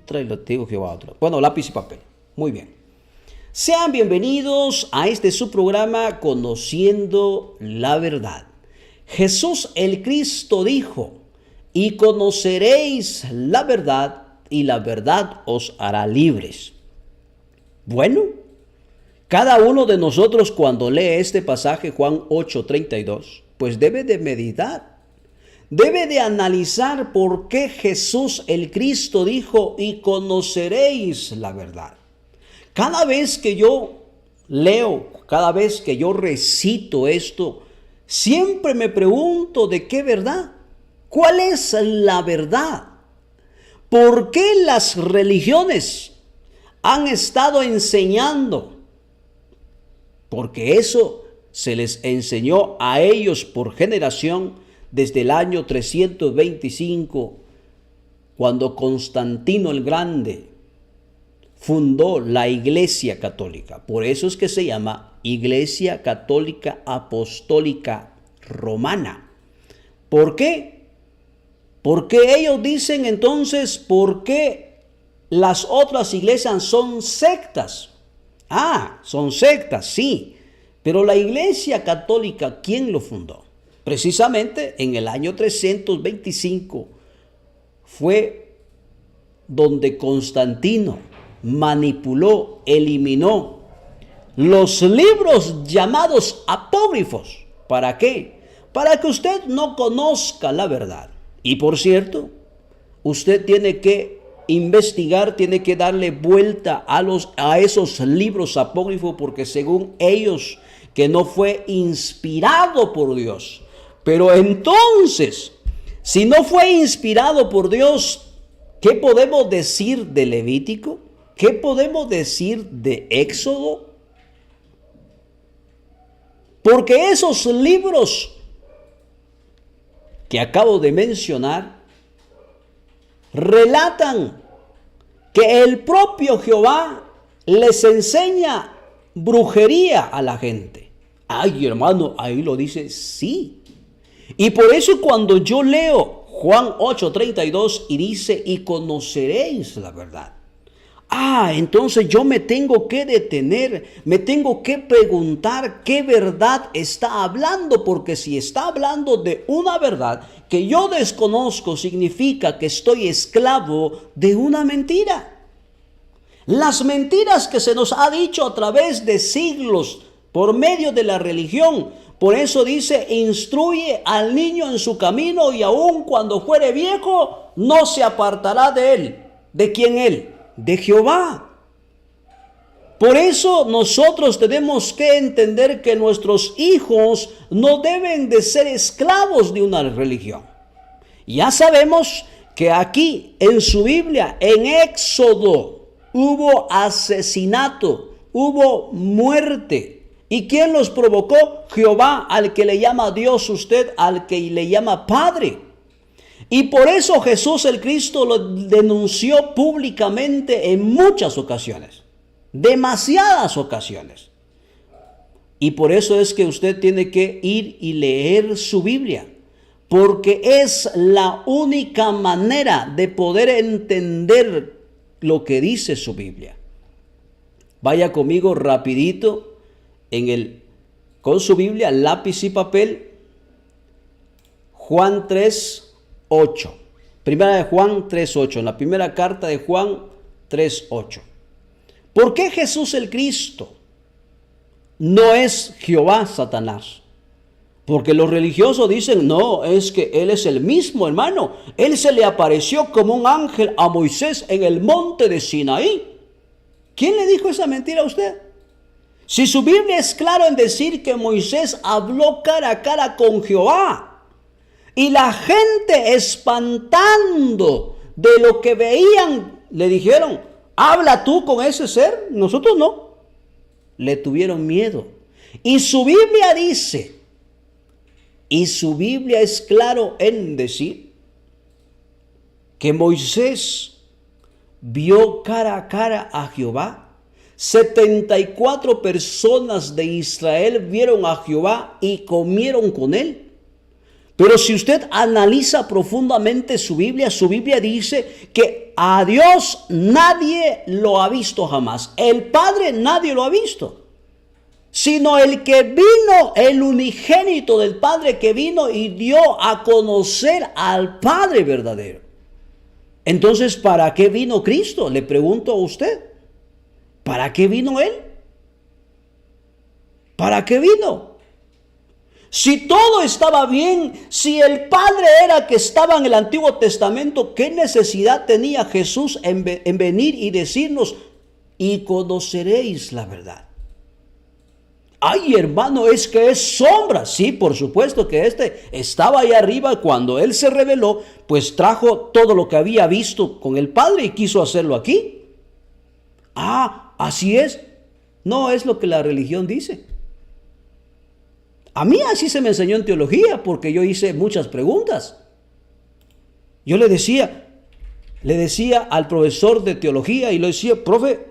otra y le digo Jehová otra. Bueno, lápiz y papel. Muy bien. Sean bienvenidos a este su programa Conociendo la Verdad. Jesús el Cristo dijo, y conoceréis la verdad, y la verdad os hará libres. Bueno, cada uno de nosotros cuando lee este pasaje, Juan 8:32, pues debe de meditar. Debe de analizar por qué Jesús el Cristo dijo, y conoceréis la verdad. Cada vez que yo leo, cada vez que yo recito esto, siempre me pregunto de qué verdad. ¿Cuál es la verdad? ¿Por qué las religiones han estado enseñando? Porque eso se les enseñó a ellos por generación desde el año 325, cuando Constantino el Grande fundó la Iglesia Católica. Por eso es que se llama Iglesia Católica Apostólica Romana. ¿Por qué? Porque ellos dicen entonces, ¿por qué las otras iglesias son sectas? Son sectas, sí. Pero la Iglesia Católica, ¿quién lo fundó? Precisamente en el año 325 fue donde Constantino manipuló, eliminó los libros llamados apócrifos. ¿Para qué? Para que usted no conozca la verdad. Y por cierto, usted tiene que investigar, tiene que darle vuelta a esos libros apócrifos, porque según ellos que no fue inspirado por Dios. Pero entonces, si no fue inspirado por Dios, ¿qué podemos decir de Levítico? ¿Qué podemos decir de Éxodo? Porque esos libros que acabo de mencionar relatan que el propio Jehová les enseña brujería a la gente. Ay, hermano, ahí lo dice, sí. Y por eso cuando yo leo Juan 8:32 y dice, y conoceréis la verdad. Entonces yo me tengo que detener, me tengo que preguntar qué verdad está hablando, porque si está hablando de una verdad que yo desconozco, significa que estoy esclavo de una mentira. Las mentiras que se nos ha dicho a través de siglos por medio de la religión. Por eso dice, instruye al niño en su camino y aun cuando fuere viejo, no se apartará de él. ¿De quién él? De Jehová. Por eso nosotros tenemos que entender que nuestros hijos no deben de ser esclavos de una religión. Ya sabemos que aquí en su Biblia, en Éxodo, hubo asesinato, hubo muerte. ¿Y quién los provocó? Jehová, al que le llama Dios usted, al que le llama Padre. Y por eso Jesús el Cristo lo denunció públicamente en muchas ocasiones, demasiadas ocasiones. Y por eso es que usted tiene que ir y leer su Biblia, porque es la única manera de poder entender lo que dice su Biblia. Vaya conmigo rapidito con su Biblia, lápiz y papel, Juan 3:8. Primera de Juan 3:8, en la primera carta de Juan 3:8. ¿Por qué Jesús el Cristo no es Jehová Satanás? Porque los religiosos dicen, no, es que Él es el mismo, hermano. Él se le apareció como un ángel a Moisés en el monte de Sinaí. ¿Quién le dijo esa mentira a usted? Si su Biblia es claro en decir que Moisés habló cara a cara con Jehová, y la gente espantando de lo que veían, le dijeron, habla tú con ese ser, nosotros no. Le tuvieron miedo. Y su Biblia dice, y su Biblia es claro en decir, que Moisés vio cara a cara a Jehová. 74 personas de Israel vieron a Jehová y comieron con él. Pero si usted analiza profundamente su Biblia dice que a Dios nadie lo ha visto jamás. El Padre nadie lo ha visto. Sino el que vino, el unigénito del Padre que vino y dio a conocer al Padre verdadero. Entonces, ¿para qué vino Cristo? Le pregunto a usted. ¿Para qué vino Él? ¿Para qué vino? Si todo estaba bien, si el Padre era que estaba en el Antiguo Testamento, ¿qué necesidad tenía Jesús en venir y decirnos, y conoceréis la verdad? Ay, hermano, es que es sombra. Sí, por supuesto que estaba ahí arriba cuando Él se reveló, pues trajo todo lo que había visto con el Padre y quiso hacerlo aquí. Ah, así es. No es lo que la religión dice. A mí así se me enseñó en teología, porque yo hice muchas preguntas. Yo le decía al profesor de teología y le decía, profe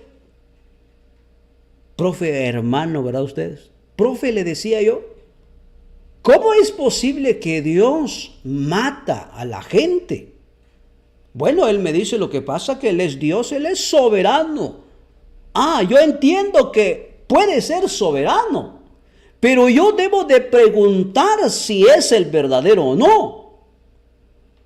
hermano, ¿verdad ustedes? Profe, le decía yo, ¿cómo es posible que Dios mata a la gente? Bueno, él me dice, lo que pasa que Él es Dios, Él es soberano. Ah, yo entiendo que puede ser soberano, pero yo debo de preguntar si es el verdadero o no.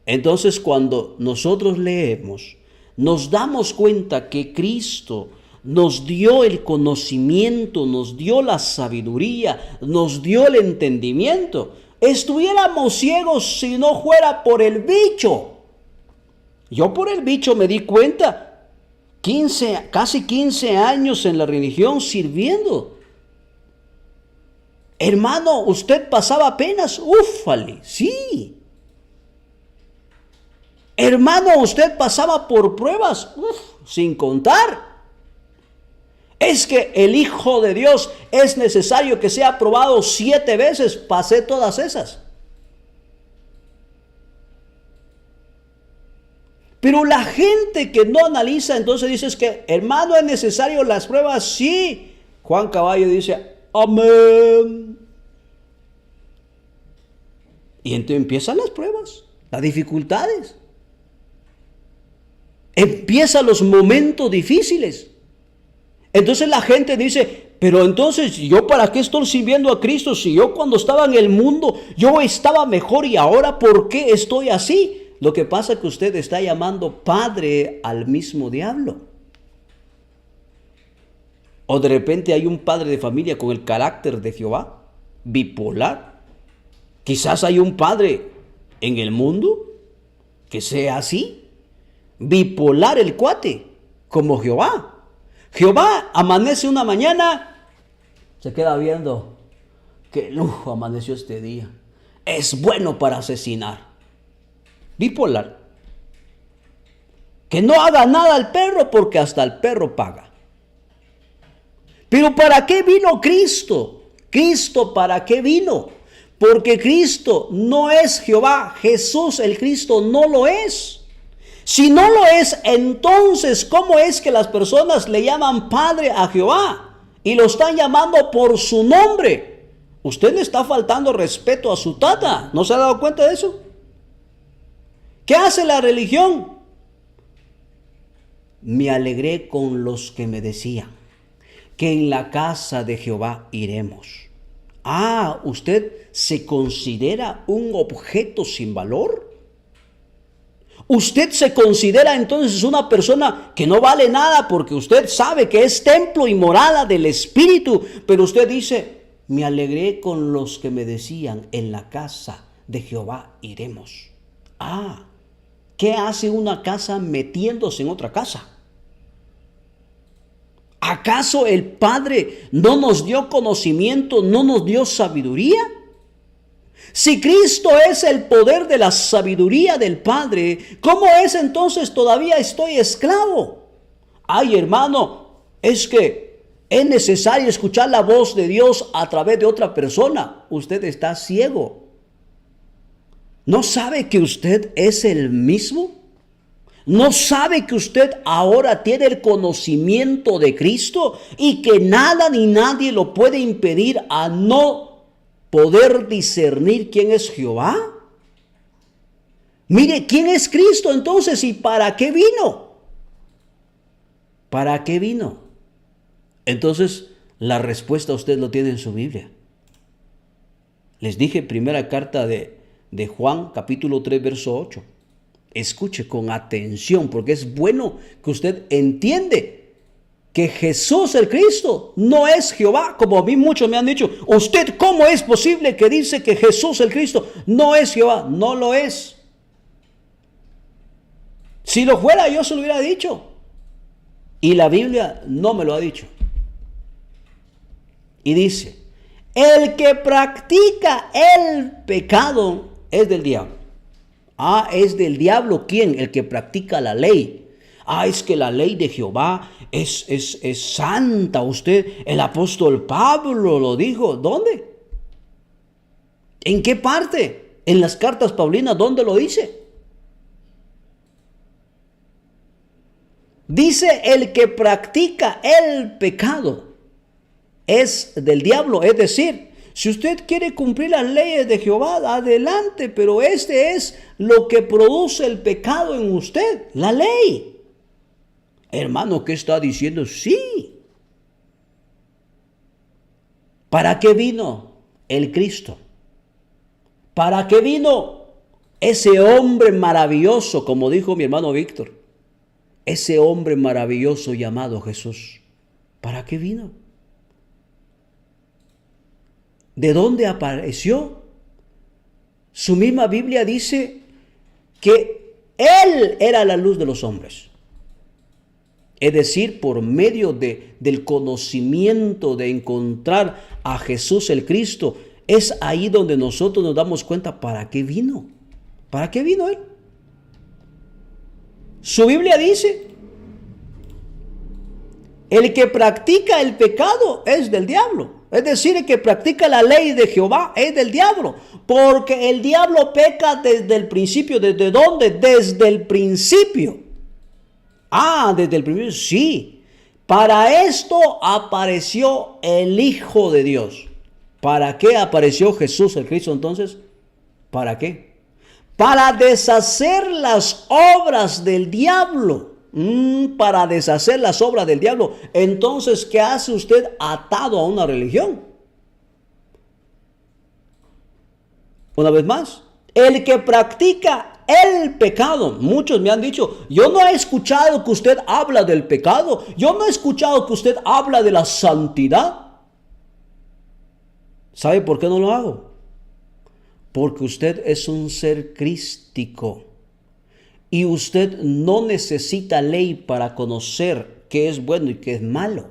Entonces, cuando nosotros leemos, nos damos cuenta que Cristo nos dio el conocimiento, nos dio la sabiduría, nos dio el entendimiento. Estuviéramos ciegos si no fuera por el bicho. Yo por el bicho me di cuenta, casi 15 años en la religión sirviendo. Hermano, usted pasaba penas, úfale, sí. Hermano, usted pasaba por pruebas, sin contar. Es que el Hijo de Dios es necesario que sea probado 7 veces. Pasé todas esas. Pero la gente que no analiza, entonces dice que, hermano, es necesario las pruebas. Sí. Juan Caballo dice, amén. Y entonces empiezan las pruebas, las dificultades. Empiezan los momentos difíciles. Entonces la gente dice, pero entonces yo para qué estoy sirviendo a Cristo si yo cuando estaba en el mundo yo estaba mejor y ahora ¿por qué estoy así? Lo que pasa es que usted está llamando padre al mismo diablo. O de repente hay un padre de familia con el carácter de Jehová, bipolar. Quizás hay un padre en el mundo que sea así, bipolar el cuate, como Jehová. Jehová amanece una mañana, se queda viendo, qué lujo amaneció este día. Es bueno para asesinar. Bipolar. Que no haga nada al perro porque hasta el perro paga. Pero ¿para qué vino Cristo? Cristo, ¿para qué vino? Porque Cristo no es Jehová. Jesús el Cristo no lo es. Si no lo es, entonces, ¿cómo es que las personas le llaman Padre a Jehová? Y lo están llamando por su nombre. Usted le está faltando respeto a su tata. ¿No se ha dado cuenta de eso? ¿Qué hace la religión? Me alegré con los que me decían que en la casa de Jehová iremos. Ah, ¿usted se considera un objeto sin valor? Usted se considera entonces una persona que no vale nada porque usted sabe que es templo y morada del Espíritu, pero usted dice, me alegré con los que me decían, en la casa de Jehová iremos. Ah, ¿qué hace una casa metiéndose en otra casa? ¿Acaso el Padre no nos dio conocimiento, no nos dio sabiduría? Si Cristo es el poder de la sabiduría del Padre, ¿cómo es entonces todavía estoy esclavo? Ay, hermano, es que es necesario escuchar la voz de Dios a través de otra persona. Usted está ciego. ¿No sabe que usted es el mismo? ¿No sabe que usted ahora tiene el conocimiento de Cristo y que nada ni nadie lo puede impedir a no poder discernir quién es Jehová? Mire, ¿quién es Cristo entonces y para qué vino? ¿Para qué vino? Entonces, la respuesta usted lo tiene en su Biblia. Les dije, primera carta de Juan, capítulo 3, verso 8. Escuche con atención, porque es bueno que usted entiende que Jesús el Cristo no es Jehová, como a mí muchos me han dicho. ¿Usted cómo es posible que dice que Jesús el Cristo no es Jehová? No lo es. Si lo fuera, yo se lo hubiera dicho. Y la Biblia no me lo ha dicho. Y dice, el que practica el pecado es del diablo. Ah, es del diablo. ¿Quién? El que practica la ley. Ah, es que la ley de Jehová es santa. El apóstol Pablo lo dijo. ¿Dónde? ¿En qué parte? En las cartas paulinas, ¿dónde lo dice? Dice, el que practica el pecado es del diablo. Es decir, si usted quiere cumplir las leyes de Jehová, adelante, pero este es lo que produce el pecado en usted, la ley. Hermano, ¿qué está diciendo? Sí. ¿Para qué vino el Cristo? ¿Para qué vino ese hombre maravilloso, como dijo mi hermano Víctor? Ese hombre maravilloso llamado Jesús. ¿Para qué vino? ¿De dónde apareció? Su misma Biblia dice que Él era la luz de los hombres. Es decir, por medio del conocimiento de encontrar a Jesús el Cristo, es ahí donde nosotros nos damos cuenta para qué vino. ¿Para qué vino Él? Su Biblia dice, el que practica el pecado es del diablo. Es decir, el que practica la ley de Jehová es del diablo. Porque el diablo peca desde el principio. ¿Desde dónde? Desde el principio. Ah, desde el principio, sí. Para esto apareció el Hijo de Dios. ¿Para qué apareció Jesús el Cristo entonces? ¿Para qué? Para deshacer las obras del diablo. Para deshacer las obras del diablo. Entonces, ¿qué hace usted atado a una religión? Una vez más, el que practica el pecado. Muchos me han dicho, yo no he escuchado que usted habla del pecado. Yo no he escuchado que usted habla de la santidad. ¿Sabe por qué no lo hago? Porque usted es un ser crístico. Y usted no necesita ley para conocer qué es bueno y qué es malo.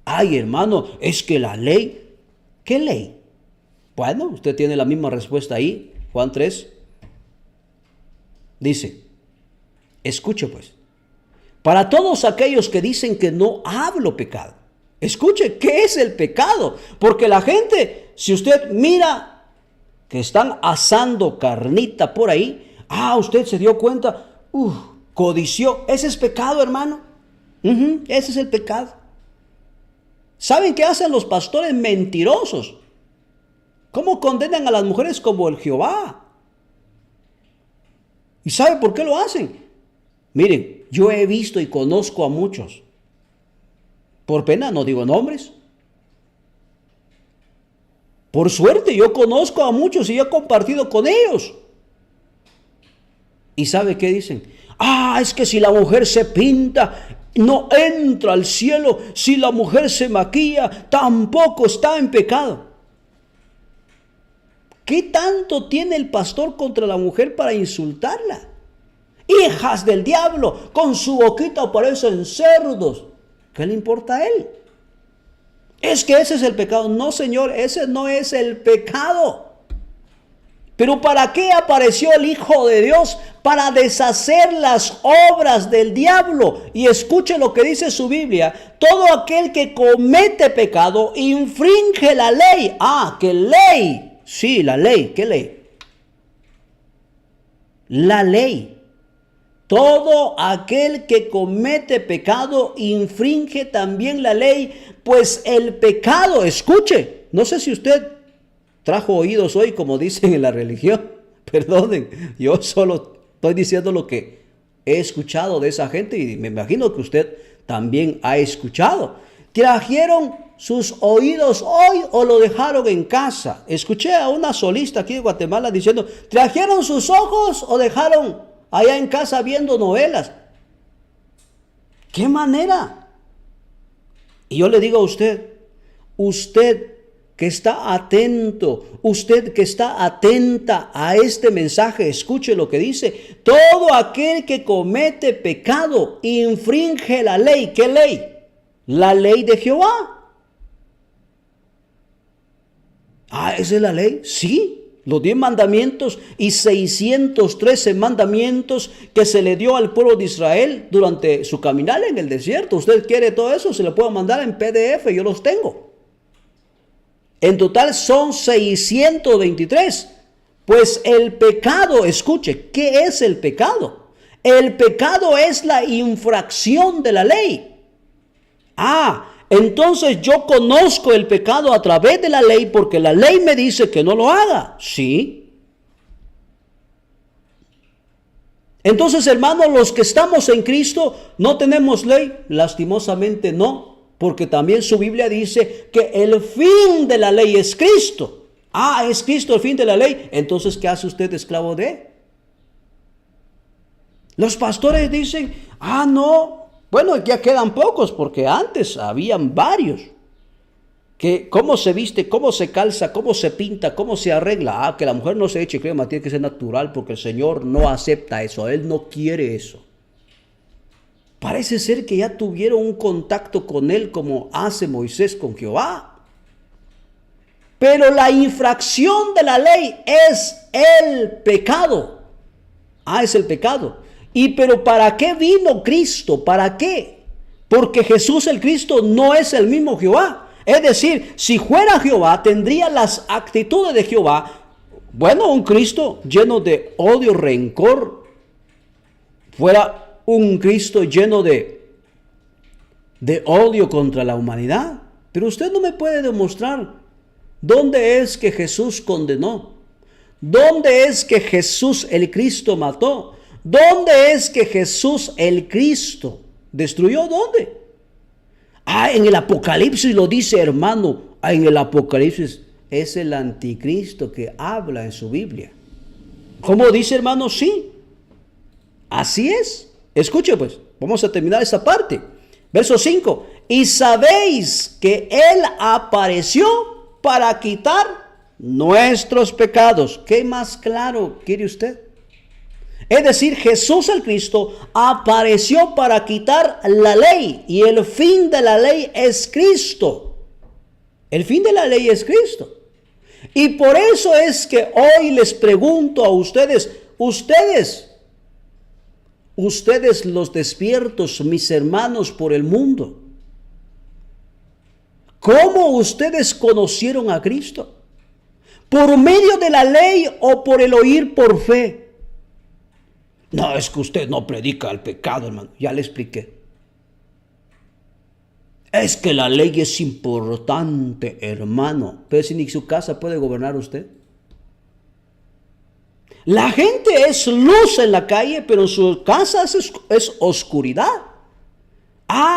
Ay, hermano, es que la ley, ¿qué ley? Bueno, usted tiene la misma respuesta ahí, Juan 3. Dice, escuche pues, para todos aquellos que dicen que no hablo pecado. Escuche, ¿qué es el pecado? Porque la gente, si usted mira que están asando carnita por ahí, usted se dio cuenta, codició. Ese es pecado, hermano. Ese es el pecado. ¿Saben qué hacen los pastores mentirosos? ¿Cómo condenan a las mujeres como el Jehová? ¿Y sabe por qué lo hacen? Miren, yo he visto y conozco a muchos. Por pena no digo nombres. Por suerte yo conozco a muchos y he compartido con ellos. ¿Y sabe qué dicen? Es que si la mujer se pinta, no entra al cielo. Si la mujer se maquilla, tampoco está en pecado. ¿Qué tanto tiene el pastor contra la mujer para insultarla? Hijas del diablo, con su boquita parecen cerdos. ¿Qué le importa a él? Es que ese es el pecado. No, señor, ese no es el pecado. Pero ¿para qué apareció el Hijo de Dios? Para deshacer las obras del diablo. Y escuche lo que dice su Biblia. Todo aquel que comete pecado infringe la ley. ¿Qué ley? Sí, la ley. ¿Qué ley? La ley. Todo aquel que comete pecado infringe también la ley. Pues el pecado, escuche, no sé si usted trajo oídos hoy, como dicen en la religión, Perdonen, yo solo estoy diciendo lo que he escuchado de esa gente y me imagino que usted también ha escuchado. ¿Trajeron sus oídos hoy o lo dejaron en casa? Escuché a una solista aquí de Guatemala diciendo, ¿trajeron sus ojos o dejaron allá en casa viendo novelas? ¿Qué manera? Y yo le digo a usted que está atento, usted que está atenta a este mensaje, escuche lo que dice. Todo aquel que comete pecado infringe la ley. ¿Qué ley? La ley de Jehová. ¿Esa es la ley? Sí. Los 10 mandamientos y 613 mandamientos que se le dio al pueblo de Israel durante su caminar en el desierto. Usted quiere todo eso, se lo puedo mandar en PDF, yo los tengo. En total son 623. Pues el pecado, escuche, ¿qué es el pecado? El pecado es la infracción de la ley. Entonces yo conozco el pecado a través de la ley porque la ley me dice que no lo haga. Sí. Entonces, hermanos, los que estamos en Cristo, ¿no tenemos ley? Lastimosamente no, porque también su Biblia dice que el fin de la ley es Cristo. ¿Es Cristo el fin de la ley? Entonces, ¿qué hace usted esclavo de? Los pastores dicen, no. Bueno, ya quedan pocos porque antes habían varios. Que cómo se viste, cómo se calza, cómo se pinta, cómo se arregla. Que la mujer no se eche crema, tiene que ser natural porque el Señor no acepta eso. Él no quiere eso. Parece ser que ya tuvieron un contacto con Él como hace Moisés con Jehová. Pero la infracción de la ley es el pecado. Es el pecado. Pero ¿para qué vino Cristo? ¿Para qué? Porque Jesús el Cristo no es el mismo Jehová. Es decir, si fuera Jehová, tendría las actitudes de Jehová. Bueno, un Cristo lleno de odio, rencor. Fuera un Cristo lleno de odio contra la humanidad. Pero usted no me puede demostrar dónde es que Jesús condenó. ¿Dónde es que Jesús el Cristo mató? ¿Dónde es que Jesús el Cristo destruyó? ¿Dónde? En el Apocalipsis lo dice, hermano. En el Apocalipsis es el anticristo que habla en su Biblia. ¿Cómo dice, hermano? Sí. Así es. Escuche pues, vamos a terminar esta parte. Verso 5. Y sabéis que Él apareció para quitar nuestros pecados. ¿Qué más claro quiere usted? Es decir, Jesús el Cristo apareció para quitar la ley y el fin de la ley es Cristo. El fin de la ley es Cristo. Y por eso es que hoy les pregunto a ustedes los despiertos, mis hermanos por el mundo, ¿cómo ustedes conocieron a Cristo? ¿Por medio de la ley o por el oír por fe? No, es que usted no predica el pecado, hermano. Ya le expliqué. Es que la ley es importante, hermano. Pero si ni su casa puede gobernar usted. La gente es luz en la calle, pero en su casa es oscuridad.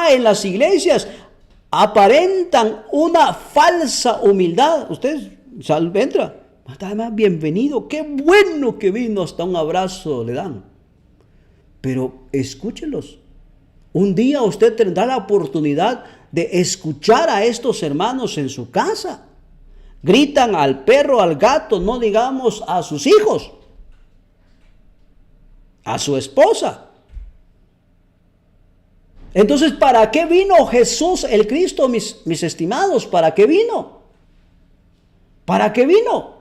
En las iglesias aparentan una falsa humildad. Usted entra. Además, bienvenido. Qué bueno que vino. Hasta un abrazo le dan. Pero escúchelos. Un día usted tendrá la oportunidad de escuchar a estos hermanos en su casa. Gritan al perro, al gato, no digamos a sus hijos, a su esposa. Entonces, ¿para qué vino Jesús el Cristo, mis estimados? ¿Para qué vino? ¿Para qué vino?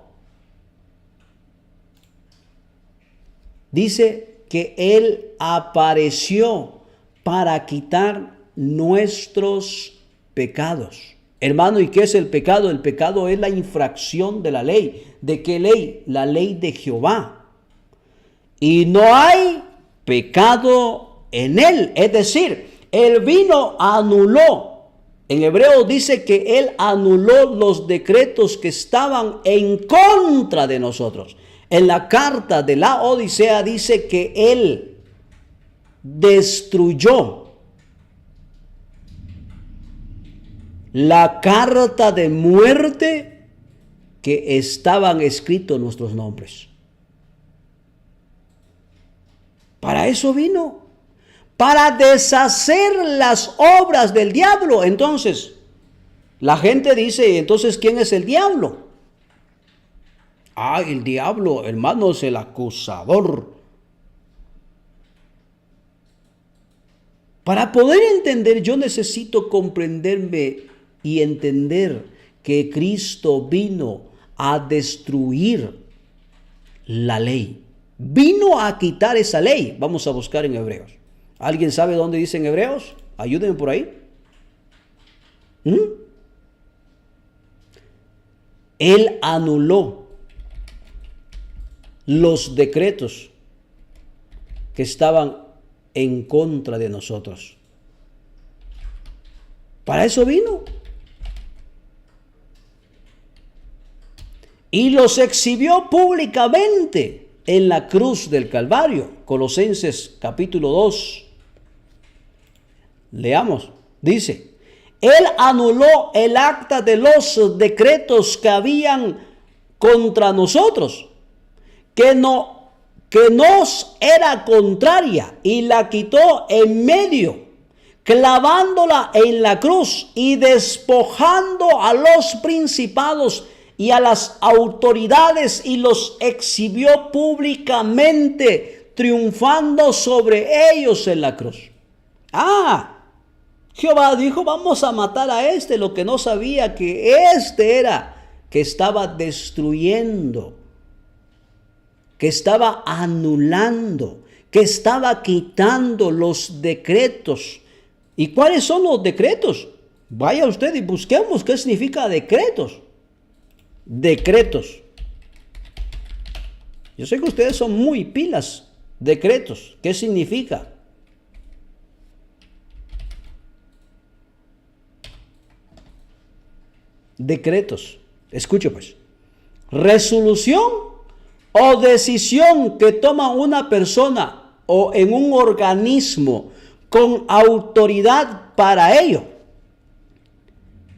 Dice que Él apareció para quitar nuestros pecados. Hermano, ¿y qué es el pecado? El pecado es la infracción de la ley. ¿De qué ley? La ley de Jehová. Y no hay pecado en Él. Es decir, Él vino, anuló. En hebreo dice que Él anuló los decretos que estaban en contra de nosotros. En la carta de la Odisea dice que él destruyó la carta de muerte que estaban escritos nuestros nombres. Para eso vino, para deshacer las obras del diablo. Entonces, la gente dice, entonces, ¿quién es el diablo? Ah, el diablo, hermano, es el acusador. Para poder entender, yo necesito comprenderme y entender que Cristo vino a destruir la ley. Vino a quitar esa ley. Vamos a buscar en Hebreos. ¿Alguien sabe dónde dice en Hebreos? Ayúdenme por ahí. Él anuló los decretos que estaban en contra de nosotros. Para eso vino. Y los exhibió públicamente en la cruz del Calvario. Colosenses capítulo 2. Leamos. Dice, Él anuló el acta de los decretos que habían contra nosotros, que nos era contraria, y la quitó en medio, clavándola en la cruz y despojando a los principados y a las autoridades, y los exhibió públicamente, triunfando sobre ellos en la cruz. Jehová dijo, vamos a matar a este, lo que no sabía que este era, que estaba destruyendo, que estaba anulando, que estaba quitando los decretos. ¿Y cuáles son los decretos? Vaya usted y busquemos qué significa decretos. Decretos. Yo sé que ustedes son muy pilas. Decretos. ¿Qué significa? Decretos. Escuche pues. Resolución o decisión que toma una persona o en un organismo con autoridad para ello.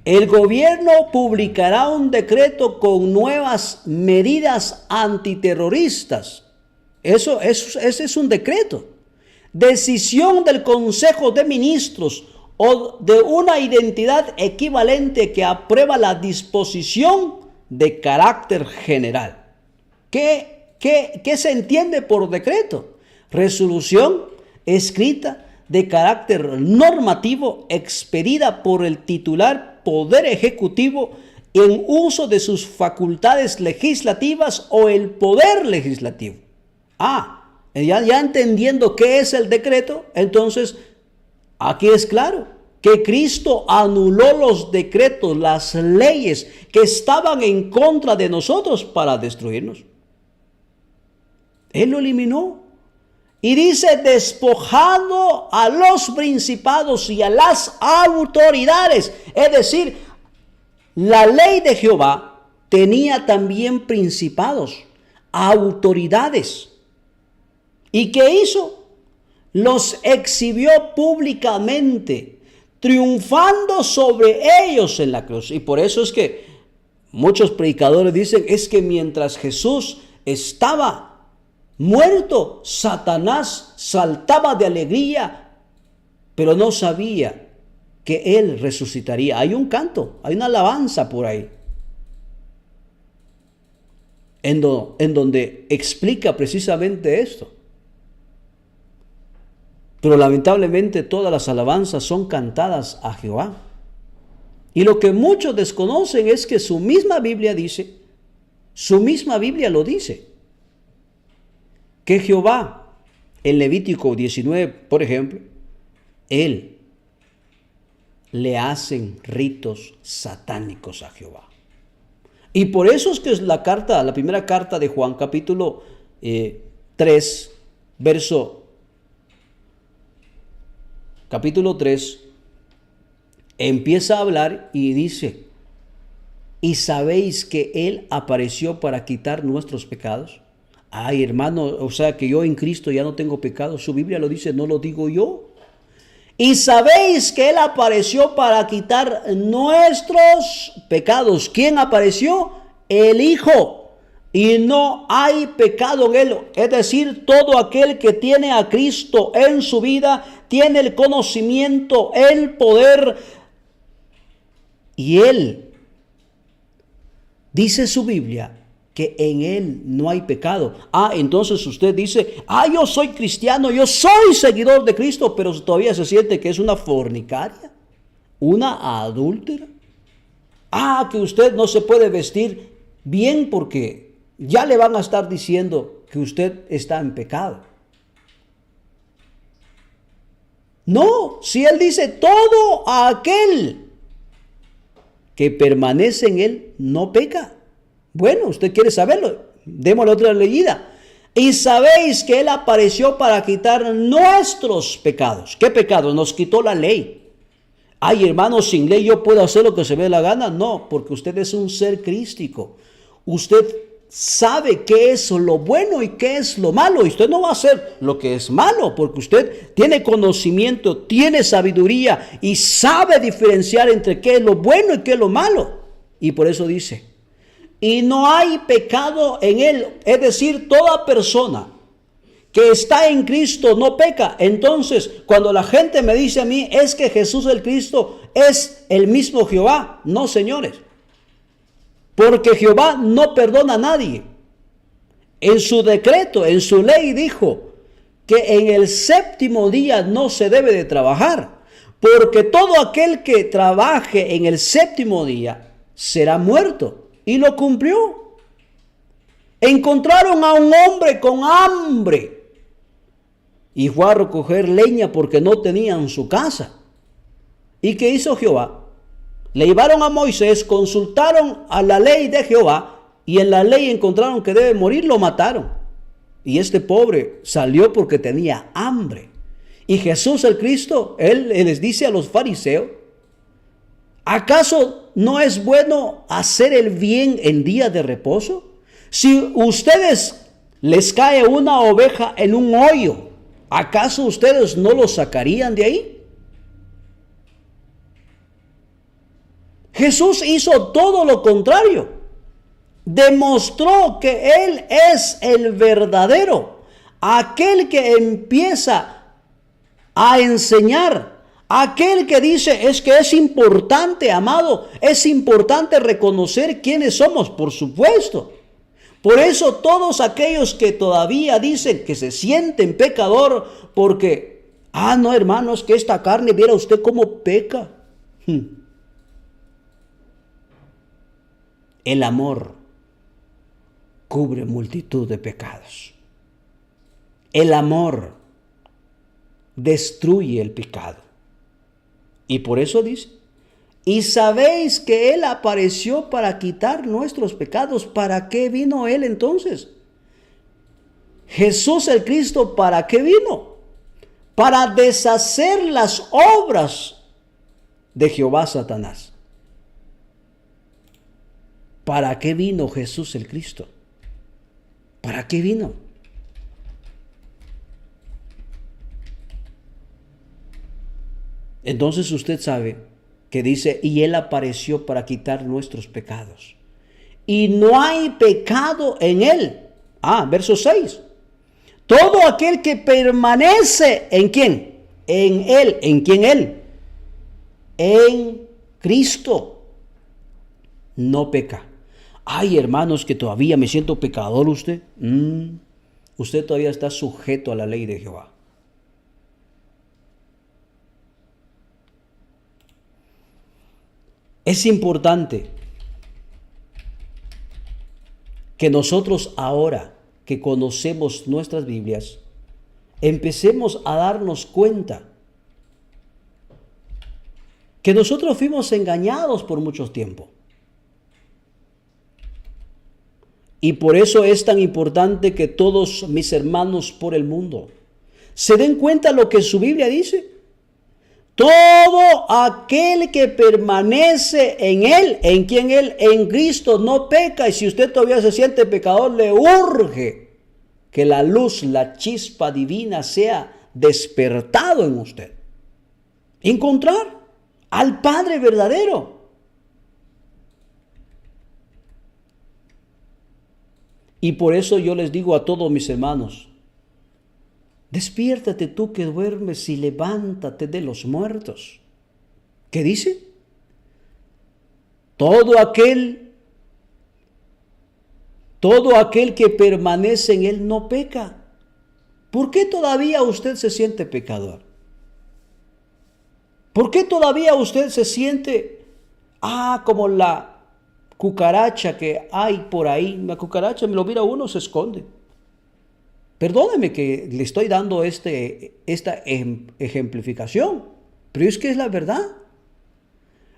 El gobierno publicará un decreto con nuevas medidas antiterroristas. Ese es un decreto. Decisión del Consejo de Ministros o de una identidad equivalente que aprueba la disposición de carácter general. ¿Qué se entiende por decreto? Resolución escrita de carácter normativo expedida por el titular Poder Ejecutivo en uso de sus facultades legislativas o el Poder Legislativo. Ya entendiendo qué es el decreto, entonces aquí es claro que Cristo anuló los decretos, las leyes que estaban en contra de nosotros para destruirnos. Él lo eliminó. Y dice, despojando a los principados y a las autoridades. Es decir, la ley de Jehová tenía también principados, autoridades. ¿Y qué hizo? Los exhibió públicamente, triunfando sobre ellos en la cruz. Y por eso es que muchos predicadores dicen, es que mientras Jesús estaba muerto, Satanás saltaba de alegría, pero no sabía que él resucitaría. Hay un canto, hay una alabanza por ahí, en donde explica precisamente esto. Pero lamentablemente todas las alabanzas son cantadas a Jehová. Y lo que muchos desconocen es que su misma Biblia lo dice, que Jehová, en Levítico 19, por ejemplo, él le hacen ritos satánicos a Jehová. Y por eso es que es la primera carta de Juan, capítulo 3, capítulo 3, empieza a hablar y dice, ¿y sabéis que Él apareció para quitar nuestros pecados? Ay, hermano, o sea que yo en Cristo ya no tengo pecado. Su Biblia lo dice, no lo digo yo. Y sabéis que Él apareció para quitar nuestros pecados. ¿Quién apareció? El Hijo. Y no hay pecado en Él. Es decir, todo aquel que tiene a Cristo en su vida, tiene el conocimiento, el poder. Y Él, dice su Biblia, que en Él no hay pecado. Entonces usted dice, yo soy cristiano, yo soy seguidor de Cristo, pero todavía se siente que es una fornicaria, una adúltera. Que usted no se puede vestir bien porque ya le van a estar diciendo que usted está en pecado. No, si Él dice, todo aquel que permanece en Él no peca. Bueno, usted quiere saberlo, démosle otra leída. Y sabéis que Él apareció para quitar nuestros pecados. ¿Qué pecados? Nos quitó la ley. Hermanos, sin ley yo puedo hacer lo que se me dé la gana. No, porque usted es un ser crístico. Usted sabe qué es lo bueno y qué es lo malo. Y usted no va a hacer lo que es malo, porque usted tiene conocimiento, tiene sabiduría y sabe diferenciar entre qué es lo bueno y qué es lo malo. Y por eso dice, y no hay pecado en Él. Es decir, toda persona que está en Cristo no peca. Entonces, cuando la gente me dice a mí, es que Jesús el Cristo es el mismo Jehová. No, señores. Porque Jehová no perdona a nadie. En su decreto, en su ley dijo que en el séptimo día no se debe de trabajar. Porque todo aquel que trabaje en el séptimo día será muerto. Y lo cumplió. Encontraron a un hombre con hambre y fue a recoger leña porque no tenían su casa. ¿Y qué hizo Jehová? Le llevaron a Moisés, consultaron a la ley de Jehová y en la ley encontraron que debe morir, lo mataron. Y este pobre salió porque tenía hambre. Y Jesús el Cristo, Él les dice a los fariseos, ¿acaso no es bueno hacer el bien en día de reposo? Si ustedes les cae una oveja en un hoyo, ¿acaso ustedes no lo sacarían de ahí? Jesús hizo todo lo contrario. Demostró que Él es el verdadero, aquel que empieza a enseñar. Aquel que dice, es que es importante, amado, es importante reconocer quiénes somos, por supuesto. Por eso todos aquellos que todavía dicen que se sienten pecador, porque, no, hermanos, que esta carne, viera usted cómo peca. El amor cubre multitud de pecados. El amor destruye el pecado. Y por eso dice, y sabéis que Él apareció para quitar nuestros pecados. ¿Para qué vino Él entonces? Jesús el Cristo, ¿para qué vino? Para deshacer las obras de Jehová Satanás. ¿Para qué vino Jesús el Cristo? ¿Para qué vino? Entonces usted sabe que dice, y Él apareció para quitar nuestros pecados. Y no hay pecado en Él. Verso 6. Todo aquel que permanece ¿en quién? En Él. ¿En quién Él? En Cristo. No peca. Hermanos, que todavía me siento pecador usted. Usted todavía está sujeto a la ley de Jehová. Es importante que nosotros ahora que conocemos nuestras Biblias, empecemos a darnos cuenta que nosotros fuimos engañados por mucho tiempo. Y por eso es tan importante que todos mis hermanos por el mundo se den cuenta de lo que su Biblia dice. Todo aquel que permanece en Él, ¿en quién Él? En Cristo, no peca. Y si usted todavía se siente pecador, le urge que la luz, la chispa divina sea despertado en usted. Encontrar al Padre verdadero. Y por eso yo les digo a todos mis hermanos, despiértate tú que duermes y levántate de los muertos. ¿Qué dice? Todo aquel que permanece en él no peca. ¿Por qué todavía usted se siente pecador? ¿Por qué todavía usted se siente, como la cucaracha que hay por ahí? La cucaracha, me lo mira uno, se esconde. Perdóneme que le estoy dando esta ejemplificación, pero es que es la verdad.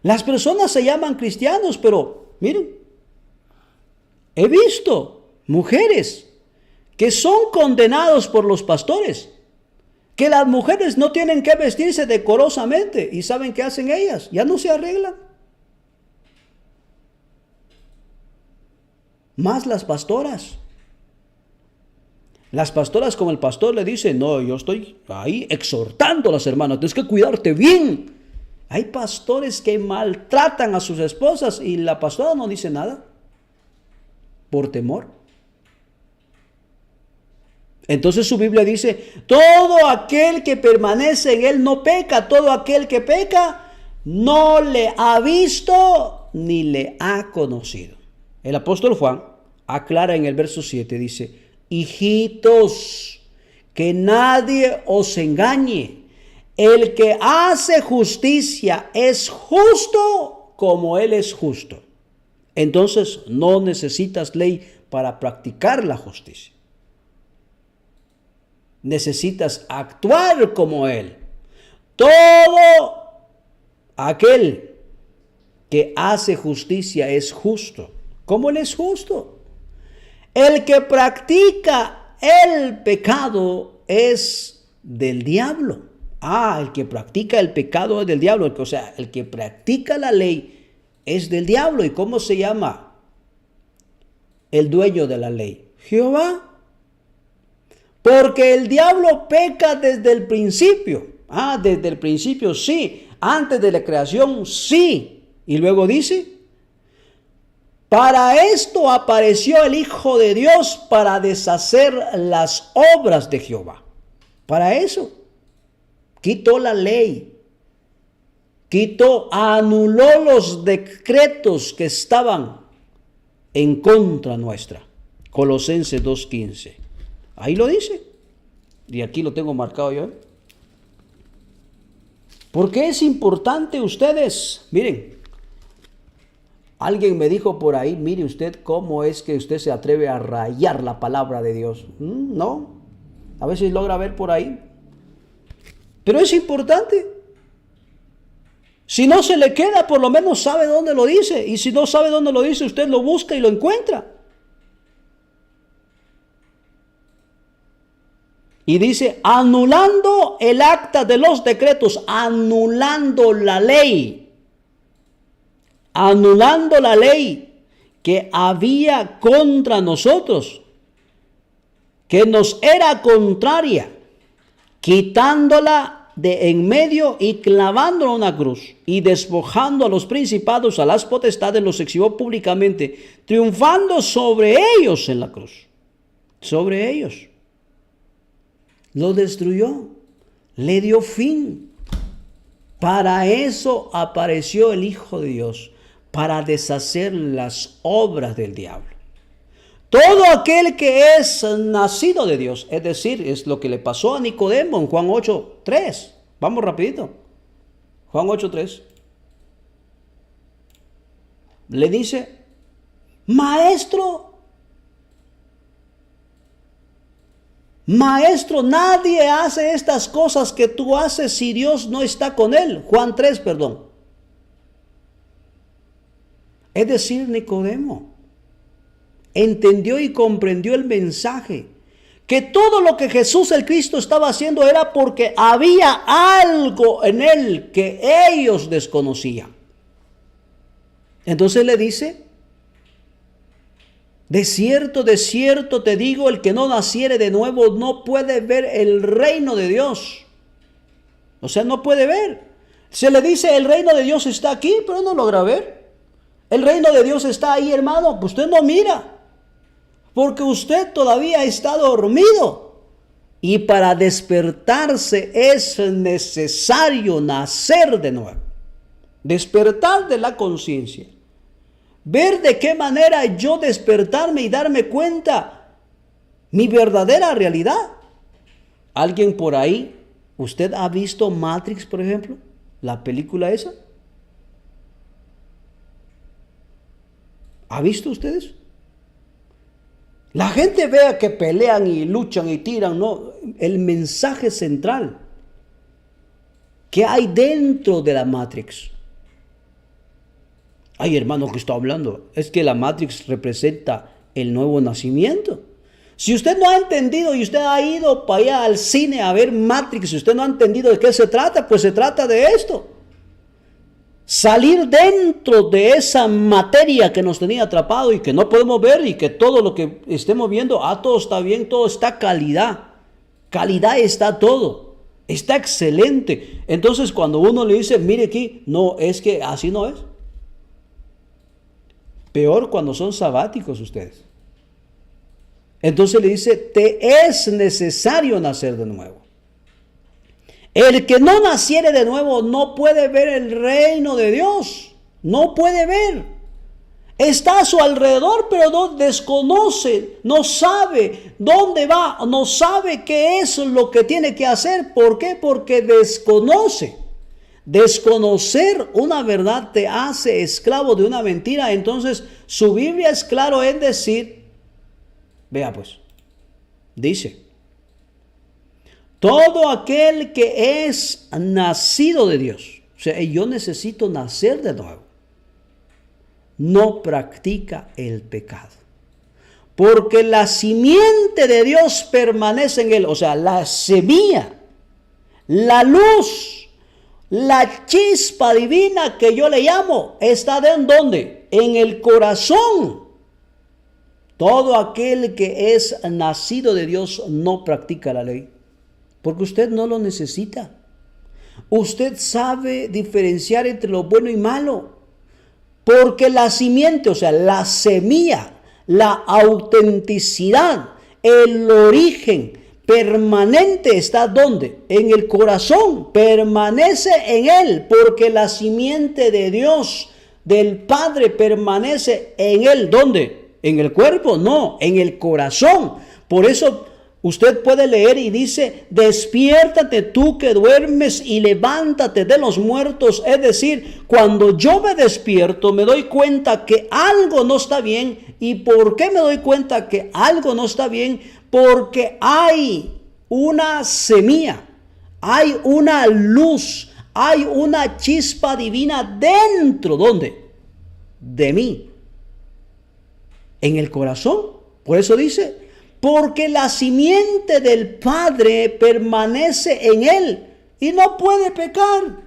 Las personas se llaman cristianos, pero miren, he visto mujeres que son condenados por los pastores, que las mujeres no tienen que vestirse decorosamente, y ¿saben qué hacen ellas? Ya no se arreglan. Más las pastoras. Las pastoras, como el pastor le dice, no, yo estoy ahí exhortando a las hermanas, tienes que cuidarte bien. Hay pastores que maltratan a sus esposas y la pastora no dice nada por temor. Entonces su Biblia dice, todo aquel que permanece en él no peca, todo aquel que peca no le ha visto ni le ha conocido. El apóstol Juan aclara en el verso 7, dice, hijitos, que nadie os engañe. El que hace justicia es justo como él es justo. Entonces no necesitas ley para practicar la justicia. Necesitas actuar como él. Todo aquel que hace justicia es justo, como él es justo. El que practica el pecado es del diablo. El que practica el pecado es del diablo. O sea, el que practica la ley es del diablo. ¿Y cómo se llama el dueño de la ley? Jehová. Porque el diablo peca desde el principio. Desde el principio sí. Antes de la creación sí. Y luego dice, para esto apareció el Hijo de Dios, para deshacer las obras de Jehová. Para eso. Quitó la ley, anuló los decretos que estaban en contra nuestra. Colosenses 2:15. Ahí lo dice. Y aquí lo tengo marcado yo. ¿Por qué es importante ustedes? Miren, alguien me dijo por ahí, mire usted cómo es que usted se atreve a rayar la palabra de Dios. No, a veces logra ver por ahí. Pero es importante. Si no se le queda, por lo menos sabe dónde lo dice. Y si no sabe dónde lo dice, usted lo busca y lo encuentra. Y dice, anulando el acta de los decretos, anulando la ley. Anulando la ley que había contra nosotros, que nos era contraria, quitándola de en medio y clavándola en una cruz, y despojando a los principados, a las potestades, los exhibió públicamente, triunfando sobre ellos en la cruz. Sobre ellos. Lo destruyó, le dio fin. Para eso apareció el Hijo de Dios, para deshacer las obras del diablo. Todo aquel que es nacido de Dios, es decir, es lo que le pasó a Nicodemo en Juan 8:3. Vamos rapidito. Juan 8:3. Le dice, maestro, nadie hace estas cosas que tú haces si Dios no está con él. Juan 3, perdón. Es decir, Nicodemo entendió y comprendió el mensaje, que todo lo que Jesús el Cristo estaba haciendo era porque había algo en él que ellos desconocían. Entonces le dice, de cierto te digo, el que no naciere de nuevo no puede ver el reino de Dios. O sea, no puede ver. Se le dice, el reino de Dios está aquí, pero no logra ver. El reino de Dios está ahí, hermano, pues usted no mira. Porque usted todavía está dormido. Y para despertarse es necesario nacer de nuevo. Despertar de la conciencia. Ver de qué manera yo despertarme y darme cuenta mi verdadera realidad. ¿Alguien por ahí, usted ha visto Matrix, por ejemplo? La película esa. ¿Ha visto ustedes? La gente vea que pelean y luchan y tiran, no. El mensaje central que hay dentro de la Matrix. Ay, hermano, ¿qué está hablando? Es que la Matrix representa el nuevo nacimiento. Si usted no ha entendido y usted ha ido para allá al cine a ver Matrix, si usted no ha entendido de qué se trata, pues se trata de esto. Salir dentro de esa materia que nos tenía atrapado y que no podemos ver y que todo lo que estemos viendo, todo está bien, todo está calidad. Calidad está todo. Está excelente. Entonces cuando uno le dice, mire aquí, no, es que así no es. Peor cuando son sabáticos ustedes. Entonces le dice, te es necesario nacer de nuevo. El que no naciere de nuevo no puede ver el reino de Dios. No puede ver. Está a su alrededor, pero no desconoce, no sabe dónde va, no sabe qué es lo que tiene que hacer. ¿Por qué? Porque desconoce. Desconocer una verdad te hace esclavo de una mentira. Entonces su Biblia es claro en decir, vea pues, dice, todo aquel que es nacido de Dios, o sea, yo necesito nacer de nuevo, no practica el pecado. Porque la simiente de Dios permanece en él, o sea, la semilla, la luz, la chispa divina que yo le llamo, está ¿en dónde? En el corazón. Todo aquel que es nacido de Dios no practica la ley, porque usted no lo necesita. Usted sabe diferenciar entre lo bueno y malo, porque la simiente, o sea, la semilla, la autenticidad, el origen permanente está ¿dónde? En el corazón, permanece en él, porque la simiente de Dios, del Padre, permanece en él. ¿Dónde? ¿En el cuerpo? No, en el corazón. Por eso usted puede leer y dice, despiértate tú que duermes y levántate de los muertos. Es decir, cuando yo me despierto me doy cuenta que algo no está bien. ¿Y por qué me doy cuenta que algo no está bien? Porque hay una semilla, hay una luz, hay una chispa divina dentro, ¿dónde? De mí. En el corazón. Por eso dice, porque la simiente del Padre permanece en él y no puede pecar.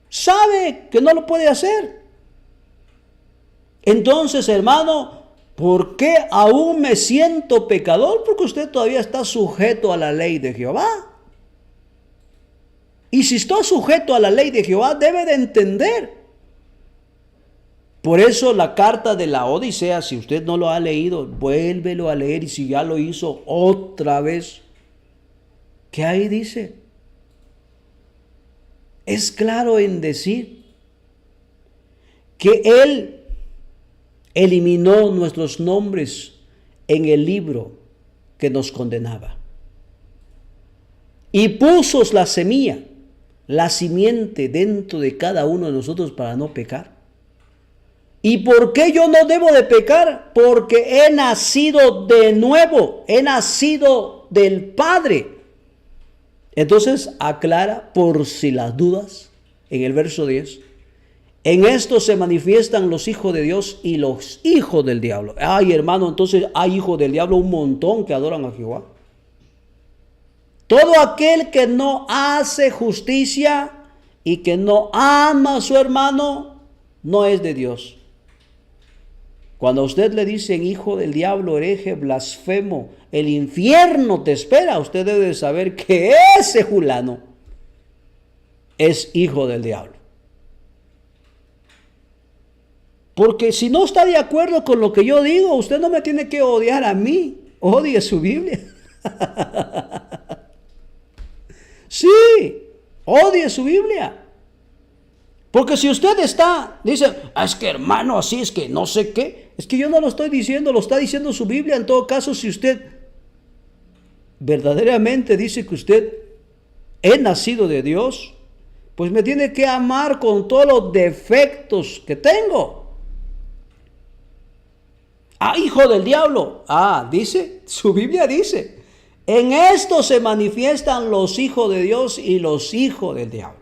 Sabe que no lo puede hacer. Entonces, hermano, ¿por qué aún me siento pecador? Porque usted todavía está sujeto a la ley de Jehová. Y si está sujeto a la ley de Jehová, debe de entender. Por eso la carta de la Odisea, si usted no lo ha leído, vuélvelo a leer. Y si ya lo hizo, otra vez. ¿Qué ahí dice? Es claro en decir que Él eliminó nuestros nombres en el libro que nos condenaba. Y puso la semilla, la simiente dentro de cada uno de nosotros para no pecar. ¿Y por qué yo no debo de pecar? Porque he nacido de nuevo, he nacido del Padre. Entonces aclara por si las dudas en el verso 10. En esto se manifiestan los hijos de Dios y los hijos del diablo. Ay, hermano, entonces hay hijos del diablo un montón que adoran a Jehová. Todo aquel que no hace justicia y que no ama a su hermano, no es de Dios. Cuando a usted le dicen hijo del diablo, hereje, blasfemo, el infierno te espera, usted debe saber que ese fulano es hijo del diablo. Porque si no está de acuerdo con lo que yo digo, usted no me tiene que odiar a mí. Odie su Biblia. Sí, odie su Biblia. Porque si usted dice, es que hermano, así es que no sé qué. Es que yo no lo estoy diciendo, lo está diciendo su Biblia. En todo caso, si usted verdaderamente dice que usted es nacido de Dios, pues me tiene que amar con todos los defectos que tengo. Hijo del diablo. Dice, su Biblia dice, en esto se manifiestan los hijos de Dios y los hijos del diablo.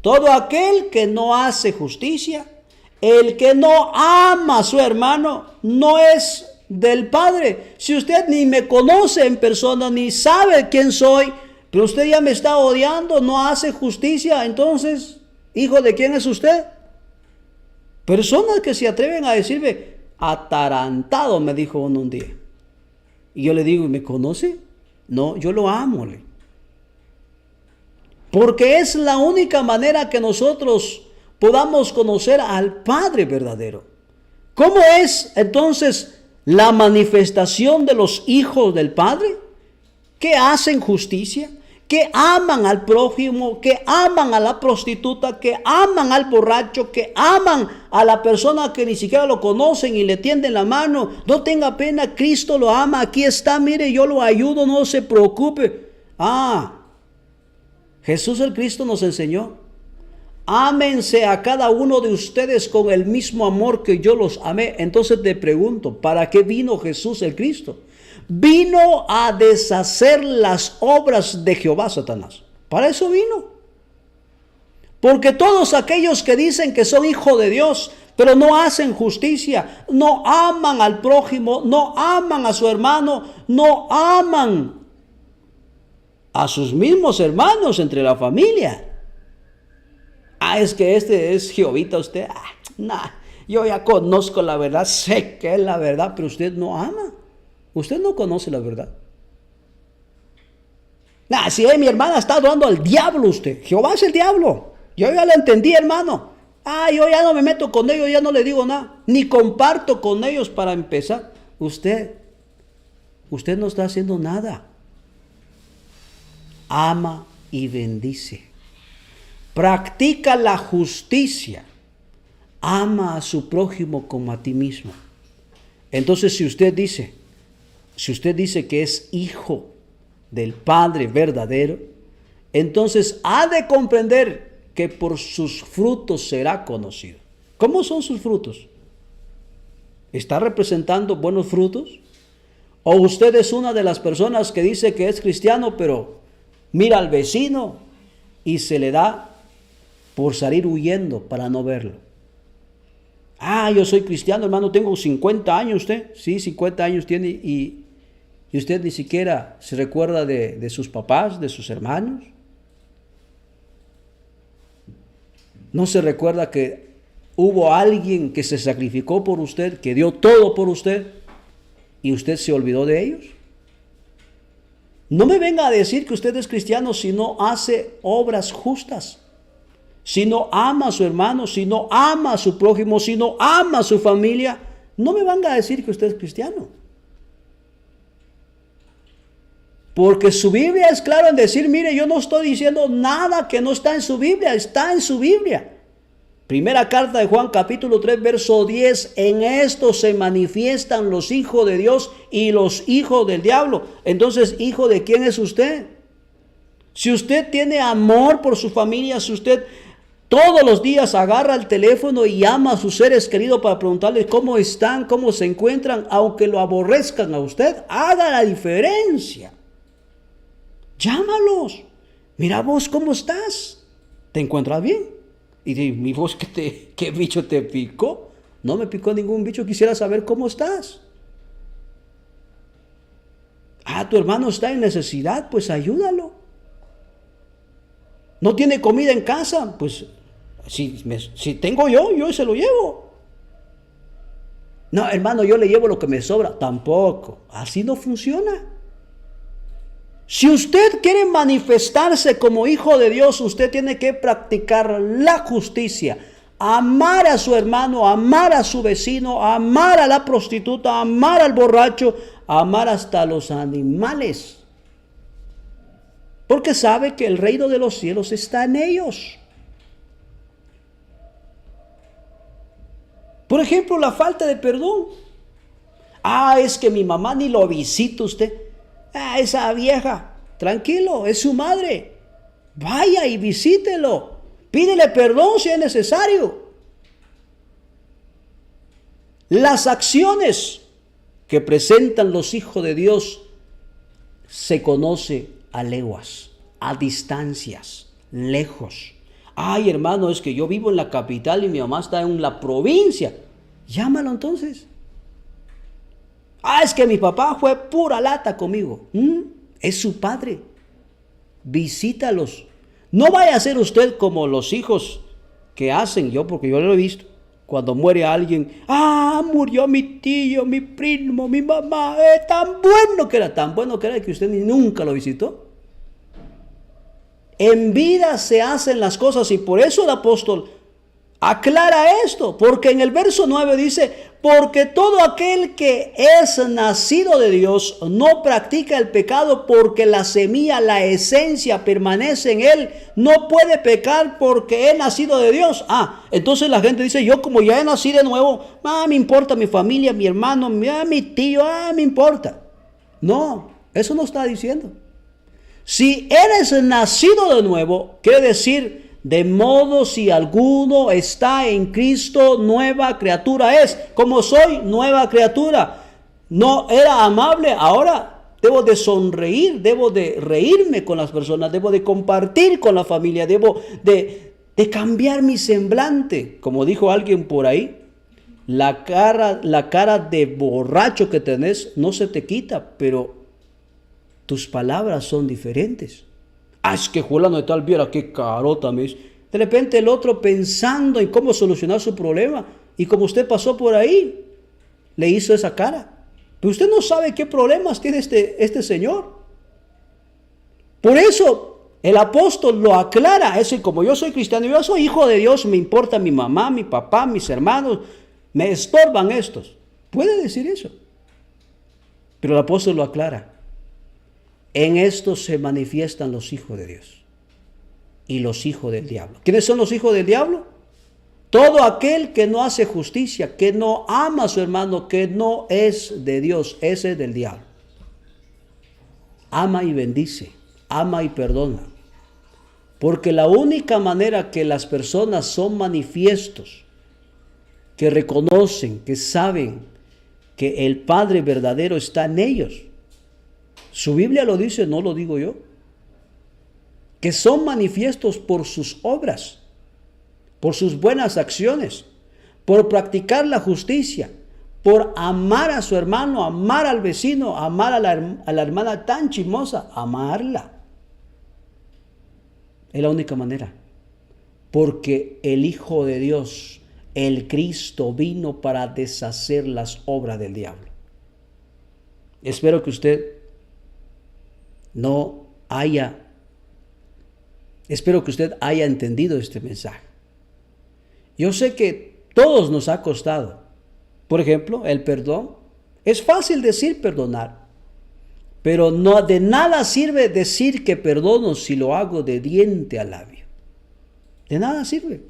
Todo aquel que no hace justicia, el que no ama a su hermano, no es del Padre. Si usted ni me conoce en persona, ni sabe quién soy, pero usted ya me está odiando, no hace justicia, entonces, ¿hijo de quién es usted? Personas que se atreven a decirme, atarantado, me dijo uno un día. Y yo le digo, ¿me conoce? No, yo lo amo. Porque es la única manera que nosotros podamos conocer al Padre verdadero. ¿Cómo es entonces la manifestación de los hijos del Padre? Que hacen justicia, que aman al prójimo, que aman a la prostituta, que aman al borracho, que aman a la persona que ni siquiera lo conocen y le tienden la mano. No tenga pena, Cristo lo ama, aquí está, mire, yo lo ayudo, no se preocupe. Jesús el Cristo nos enseñó, ámense a cada uno de ustedes con el mismo amor que yo los amé. Entonces te pregunto, ¿para qué vino Jesús el Cristo? Vino a deshacer las obras de Jehová, Satanás. Para eso vino. Porque todos aquellos que dicen que son hijos de Dios, pero no hacen justicia, no aman al prójimo, no aman a su hermano, no aman a sus mismos hermanos entre la familia. Es que este es Jehovita usted. Yo ya conozco la verdad, sé que es la verdad, pero usted no ama. Usted no conoce la verdad. Si mi hermana está adorando al diablo usted. Jehová es el diablo. Yo ya lo entendí, hermano. Yo ya no me meto con ellos, ya no le digo nada. Ni comparto con ellos para empezar. Usted no está haciendo nada. Ama y bendice. Practica la justicia. Ama a su prójimo como a ti mismo. Entonces, si usted dice que es hijo del Padre verdadero, entonces ha de comprender que por sus frutos será conocido. ¿Cómo son sus frutos? ¿Está representando buenos frutos? ¿O usted es una de las personas que dice que es cristiano, pero mira al vecino y se le da por salir huyendo para no verlo? Yo soy cristiano, hermano, tengo 50 años usted. Sí, 50 años tiene y usted ni siquiera se recuerda de sus papás, de sus hermanos. No se recuerda que hubo alguien que se sacrificó por usted, que dio todo por usted y usted se olvidó de ellos. No me venga a decir que usted es cristiano si no hace obras justas, si no ama a su hermano, si no ama a su prójimo, si no ama a su familia. No me venga a decir que usted es cristiano. Porque su Biblia es clara en decir, mire, yo no estoy diciendo nada que no está en su Biblia, está en su Biblia. Primera carta de Juan, capítulo 3, verso 10, en esto se manifiestan los hijos de Dios y los hijos del diablo. Entonces, ¿hijo de quién es usted? Si usted tiene amor por su familia, si usted todos los días agarra el teléfono y llama a sus seres queridos para preguntarles cómo están, cómo se encuentran, aunque lo aborrezcan a usted, haga la diferencia. Llámalos. Mira vos cómo estás. ¿Te encuentras bien? Y vos, ¿qué bicho te picó? No me picó ningún bicho, quisiera saber cómo estás. Tu hermano está en necesidad, pues ayúdalo. No tiene comida en casa, pues si tengo yo se lo llevo. No, hermano, yo le llevo lo que me sobra. Tampoco. Así no funciona. Si usted quiere manifestarse como hijo de Dios, usted tiene que practicar la justicia. Amar a su hermano, amar a su vecino, amar a la prostituta, amar al borracho, amar hasta los animales. Porque sabe que el reino de los cielos está en ellos. Por ejemplo, la falta de perdón. Es que mi mamá ni lo visita usted. Esa vieja, tranquilo, es su madre. Vaya y visítelo. Pídele perdón si es necesario. Las acciones que presentan los hijos de Dios se conoce a leguas, a distancias, lejos. Hermano, es que yo vivo en la capital y mi mamá está en la provincia. Llámalo entonces. Es que mi papá fue pura lata conmigo. Es su padre. Visítalos. No vaya a ser usted como los hijos que hacen, porque yo lo he visto. Cuando muere alguien, murió mi tío, mi primo, mi mamá, tan bueno que era que usted ni nunca lo visitó. En vida se hacen las cosas y por eso el apóstol aclara esto, porque en el verso 9 dice, porque todo aquel que es nacido de Dios no practica el pecado porque la semilla, la esencia permanece en él, no puede pecar porque es nacido de Dios. Entonces la gente dice, yo como ya he nacido de nuevo, me importa mi familia, mi hermano, mi tío, me importa. No, eso no está diciendo. Si eres nacido de nuevo, quiere decir, de modo si alguno está en Cristo, nueva criatura es. Como soy nueva criatura. No era amable, ahora debo de sonreír, debo de reírme con las personas, debo de compartir con la familia, debo de cambiar mi semblante. Como dijo alguien por ahí, la cara de borracho que tenés no se te quita, pero tus palabras son diferentes. Es que fulano de tal viera qué carota me hizo. De repente el otro pensando en cómo solucionar su problema. Y como usted pasó por ahí, le hizo esa cara. Pero usted no sabe qué problemas tiene este señor. Por eso el apóstol lo aclara. Es decir, como yo soy cristiano, yo soy hijo de Dios, me importa mi mamá, mi papá, mis hermanos. Me estorban estos. Puede decir eso. Pero el apóstol lo aclara. En esto se manifiestan los hijos de Dios y los hijos del diablo. ¿Quiénes son los hijos del diablo? Todo aquel que no hace justicia, que no ama a su hermano, que no es de Dios, ese es del diablo. Ama y bendice, ama y perdona. Porque la única manera que las personas son manifiestos, que reconocen, que saben que el Padre verdadero está en ellos, su Biblia lo dice, no lo digo yo, que son manifiestos por sus obras, por sus buenas acciones, por practicar la justicia, por amar a su hermano, amar al vecino, amar a la hermana tan chismosa, amarla. Es la única manera, porque el Hijo de Dios, el Cristo, vino para deshacer las obras del diablo. Espero que usted espero que usted haya entendido este mensaje. Yo sé que todos nos ha costado. Por ejemplo, el perdón. Es fácil decir perdonar, pero no de nada sirve decir que perdono si lo hago de diente a labio. De nada sirve.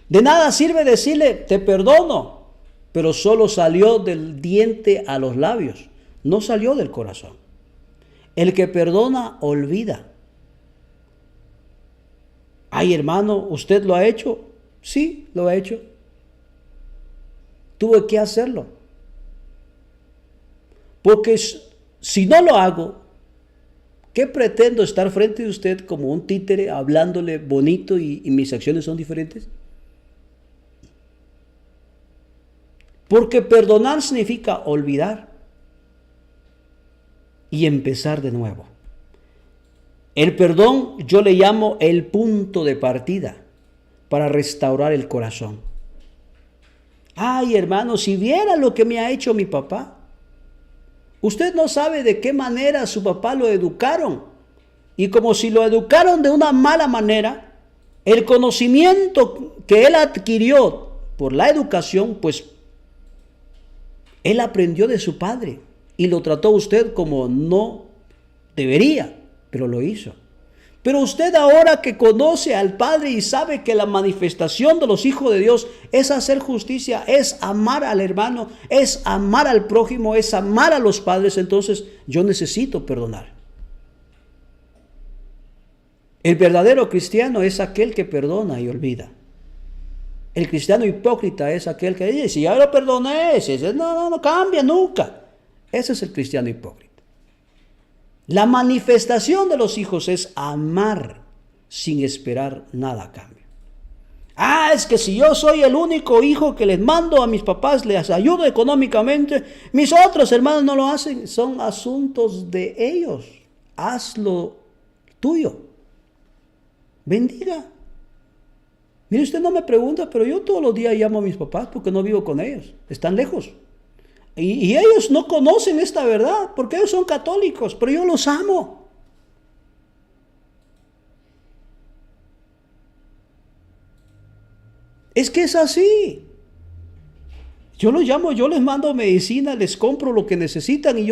De nada sirve decirle te perdono, pero solo salió del diente a los labios. No salió del corazón. El que perdona, olvida. Hermano, ¿usted lo ha hecho? Sí, lo ha hecho. Tuve que hacerlo. Porque si no lo hago, ¿qué pretendo estar frente de usted como un títere hablándole bonito y mis acciones son diferentes? Porque perdonar significa olvidar y empezar de nuevo. El perdón yo le llamo el punto de partida para restaurar el corazón. Ay, hermano, si viera lo que me ha hecho mi papá. Usted no sabe de qué manera su papá lo educaron. Y como si lo educaron de una mala manera, el conocimiento que él adquirió por la educación, pues él aprendió de su padre y lo trató usted como no debería, pero lo hizo. Pero usted ahora que conoce al Padre y sabe que la manifestación de los hijos de Dios es hacer justicia, es amar al hermano, es amar al prójimo, es amar a los padres, entonces yo necesito perdonar. El verdadero cristiano es aquel que perdona y olvida. El cristiano hipócrita es aquel que dice, si ya lo perdoné, no cambia nunca. Ese es el cristiano hipócrita. La manifestación de los hijos es amar sin esperar nada a cambio. Es que si yo soy el único hijo que les mando a mis papás, les ayudo económicamente, mis otros hermanos no lo hacen, son asuntos de ellos. Hazlo tuyo. Bendiga. Mire, usted no me pregunta, pero yo todos los días llamo a mis papás porque no vivo con ellos, están lejos. Y ellos no conocen esta verdad, porque ellos son católicos, pero yo los amo. Es que es así. Yo los llamo, yo les mando medicina, les compro lo que necesitan y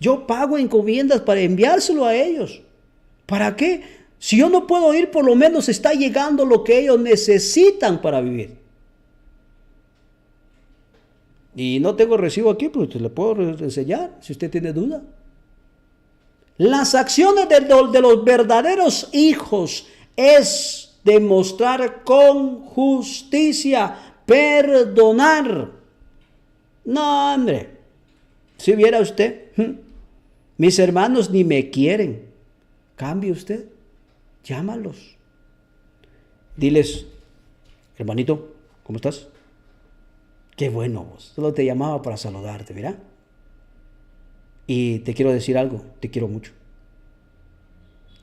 yo pago encomiendas para enviárselo a ellos. ¿Para qué? Si yo no puedo ir, por lo menos está llegando lo que ellos necesitan para vivir. Y no tengo recibo aquí, pues le puedo enseñar si usted tiene duda. Las acciones de los verdaderos hijos es demostrar con justicia, perdonar. No, hombre, si viera usted, mis hermanos ni me quieren. Cambie usted, llámalos. Diles, hermanito, ¿cómo estás? Qué bueno vos. Solo te llamaba para saludarte, mira. Y te quiero decir algo, te quiero mucho.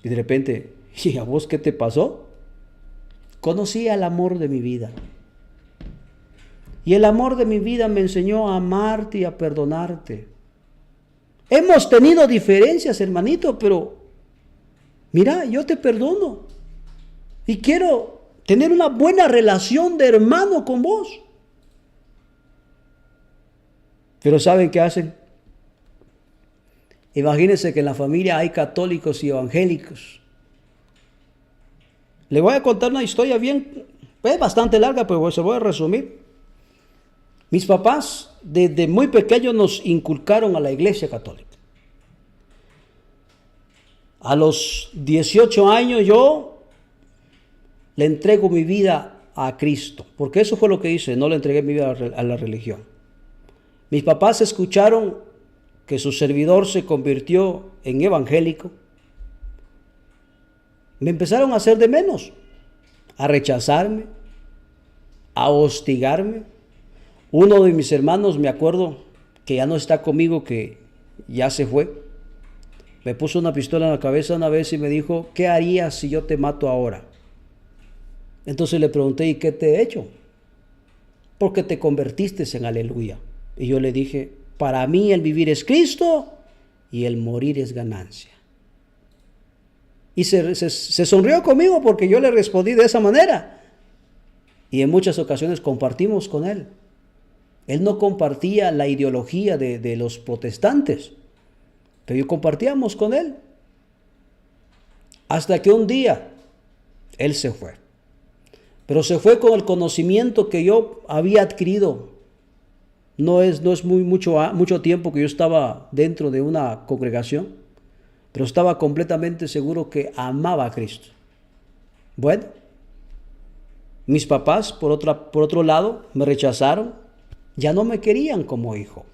Y de repente, ¿y a vos qué te pasó? Conocí al amor de mi vida. Y el amor de mi vida me enseñó a amarte y a perdonarte. Hemos tenido diferencias, hermanito, pero mira, yo te perdono. Y quiero tener una buena relación de hermano con vos. Pero ¿saben qué hacen? Imagínense que en la familia hay católicos y evangélicos. Le voy a contar una historia es bastante larga, pero se voy a resumir. Mis papás desde muy pequeños nos inculcaron a la iglesia católica. A los 18 años yo le entrego mi vida a Cristo, porque eso fue lo que hice, no le entregué mi vida a la religión. Mis papás escucharon que su servidor se convirtió en evangélico. Me empezaron a hacer de menos, a rechazarme, a hostigarme. Uno de mis hermanos, me acuerdo, que ya no está conmigo, que ya se fue, me puso una pistola en la cabeza una vez y me dijo, ¿qué harías si yo te mato ahora? Entonces le pregunté, ¿y qué te he hecho? Porque te convertiste en aleluya. Y yo le dije, para mí el vivir es Cristo y el morir es ganancia. Y se sonrió conmigo porque yo le respondí de esa manera. Y en muchas ocasiones compartimos con él. Él no compartía la ideología de los protestantes, pero compartíamos con él. Hasta que un día él se fue. Pero se fue con el conocimiento que yo había adquirido. No es mucho tiempo que yo estaba dentro de una congregación, pero estaba completamente seguro que amaba a Cristo. Bueno, mis papás, por otro lado, me rechazaron, ya no me querían como hijo.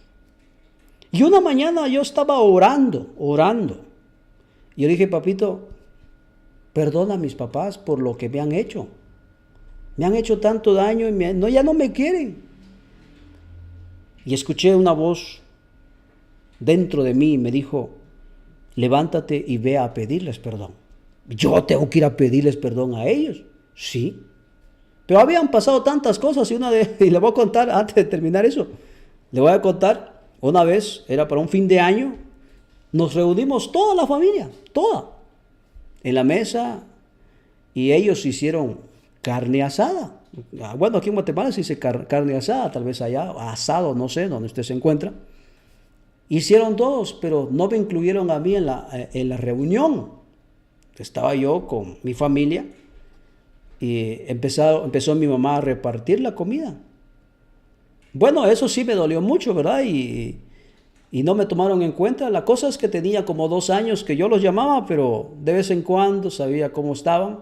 Y una mañana yo estaba orando. Y yo dije, papito, perdona a mis papás por lo que me han hecho. Me han hecho tanto daño y ya no me quieren. Y escuché una voz dentro de mí y me dijo, levántate y ve a pedirles perdón. ¿Yo tengo que ir a pedirles perdón a ellos? Sí. Pero habían pasado tantas cosas y le voy a contar, antes de terminar eso, le voy a contar, una vez, era para un fin de año, nos reunimos toda la familia, toda, en la mesa, y ellos hicieron carne asada. Bueno, aquí en Guatemala se dice carne asada, tal vez allá, asado, no sé, donde usted se encuentra. Hicieron todos, pero no me incluyeron a mí en la reunión. Estaba yo con mi familia y empezó mi mamá a repartir la comida. Bueno, eso sí me dolió mucho, ¿verdad? Y no me tomaron en cuenta. La cosa es que tenía como 2 años que yo los llamaba, pero de vez en cuando sabía cómo estaban,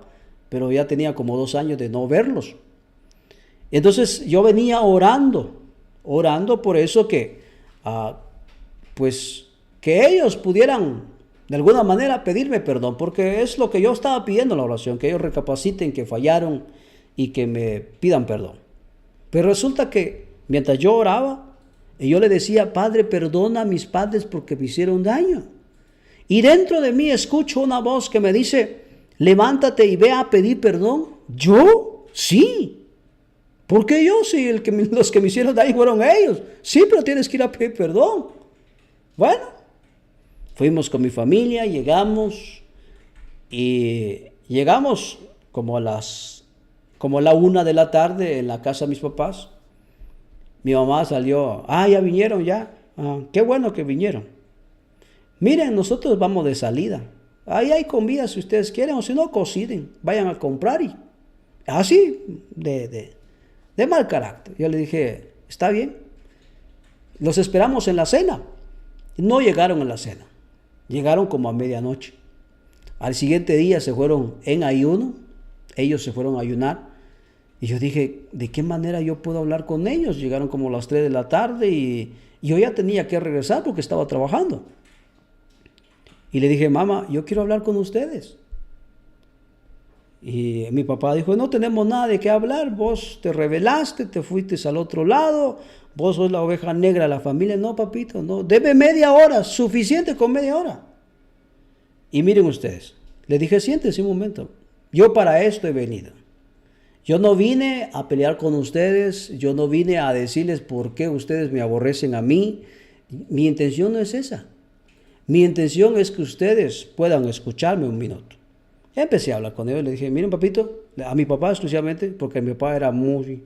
pero ya tenía como 2 años de no verlos. Entonces yo venía orando por eso pues que ellos pudieran de alguna manera pedirme perdón, porque es lo que yo estaba pidiendo en la oración, que ellos recapaciten que fallaron y que me pidan perdón. Pero resulta que mientras yo oraba, y yo le decía, Padre, perdona a mis padres porque me hicieron daño. Y dentro de mí escucho una voz que me dice, levántate y ve a pedir perdón. ¿Yo? Sí. ¿Por qué yo? Si los que me hicieron daño fueron ellos. Sí, pero tienes que ir a pedir perdón. Bueno, fuimos con mi familia, llegamos como a la 1 de la tarde en la casa de mis papás. Mi mamá salió, ya vinieron ya, qué bueno que vinieron. Miren, nosotros vamos de salida, ahí hay comida si ustedes quieren, o si no, cocinen, vayan a comprar y así, de mal carácter. Yo le dije, está bien, los esperamos en la cena. No llegaron a la cena, llegaron como a medianoche. Al siguiente día se fueron en ayuno, ellos se fueron a ayunar. Y yo dije, ¿de qué manera yo puedo hablar con ellos? Llegaron como las 3 de la tarde y yo ya tenía que regresar porque estaba trabajando. Y le dije, mamá, yo quiero hablar con ustedes. Y mi papá dijo, no tenemos nada de qué hablar, vos te rebelaste, te fuiste al otro lado, vos sos la oveja negra de la familia. No, papito, no, debe media hora, suficiente con media hora. Y miren ustedes, le dije, siéntense un momento, yo para esto he venido. Yo no vine a pelear con ustedes, yo no vine a decirles por qué ustedes me aborrecen a mí. Mi intención no es esa. Mi intención es que ustedes puedan escucharme un minuto. Empecé a hablar con ellos, le dije, miren papito, a mi papá exclusivamente, porque mi papá era muy,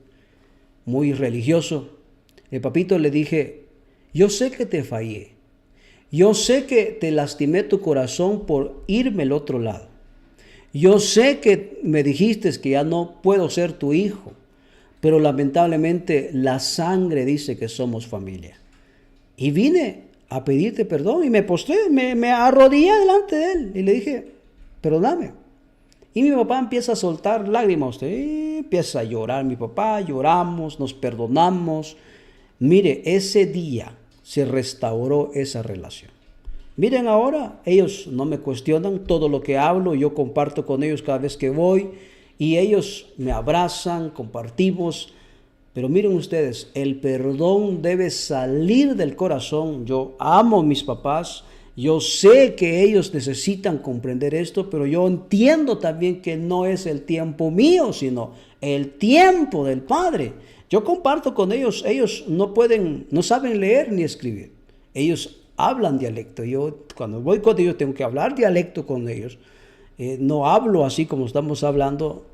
muy religioso. El papito le dije, yo sé que te fallé, yo sé que te lastimé tu corazón por irme al otro lado. Yo sé que me dijiste que ya no puedo ser tu hijo, pero lamentablemente la sangre dice que somos familia. Y vine a pedirte perdón y me postré, me arrodillé delante de él y le dije, perdóname. Y mi papá empieza a soltar lágrimas, empieza a llorar mi papá, lloramos, nos perdonamos. Mire, ese día se restauró esa relación. Miren ahora, ellos no me cuestionan todo lo que hablo, yo comparto con ellos cada vez que voy y ellos me abrazan, compartimos. Pero miren ustedes, el perdón debe salir del corazón. Yo amo a mis papás, yo sé que ellos necesitan comprender esto, pero yo entiendo también que no es el tiempo mío, sino el tiempo del Padre. Yo comparto con ellos, ellos no saben leer ni escribir. Ellos hablan dialecto. Yo cuando voy con ellos tengo que hablar dialecto con ellos. No hablo así como estamos hablando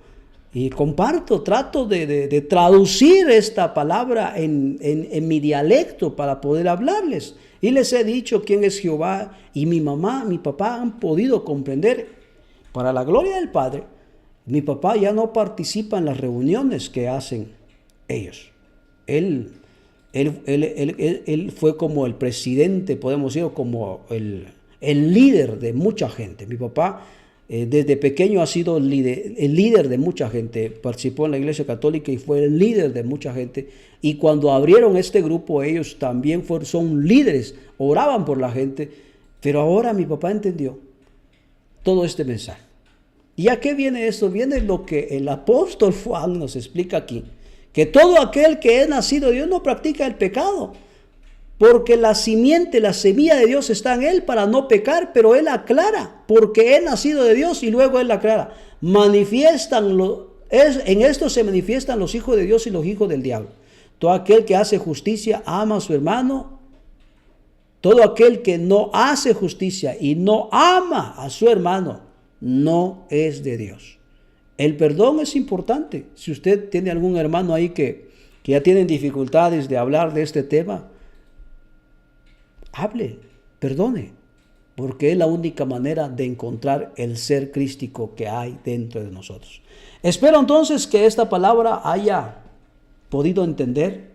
y comparto, trato de traducir esta palabra en mi dialecto para poder hablarles. Y les he dicho quién es Jehová y mi mamá, mi papá han podido comprender. Para la gloria del Padre, mi papá ya no participa en las reuniones que hacen ellos. Él fue como el presidente, podemos decir, como el líder de mucha gente. Mi papá desde pequeño ha sido el líder de mucha gente. Participó en la Iglesia Católica y fue el líder de mucha gente. Y cuando abrieron este grupo, ellos también son líderes, oraban por la gente. Pero ahora mi papá entendió todo este mensaje. ¿Y a qué viene esto? Viene lo que el apóstol Juan nos explica aquí. Que todo aquel que es nacido de Dios no practica el pecado, porque la simiente, la semilla de Dios está en él para no pecar, pero él aclara, porque es nacido de Dios y luego él aclara. Manifiestan En esto se manifiestan los hijos de Dios y los hijos del diablo. Todo aquel que hace justicia ama a su hermano. Todo aquel que no hace justicia y no ama a su hermano no es de Dios. El perdón es importante. Si usted tiene algún hermano ahí que ya tienen dificultades de hablar de este tema, hable, perdone, porque es la única manera de encontrar el ser crístico que hay dentro de nosotros. Espero entonces que esta palabra haya podido entender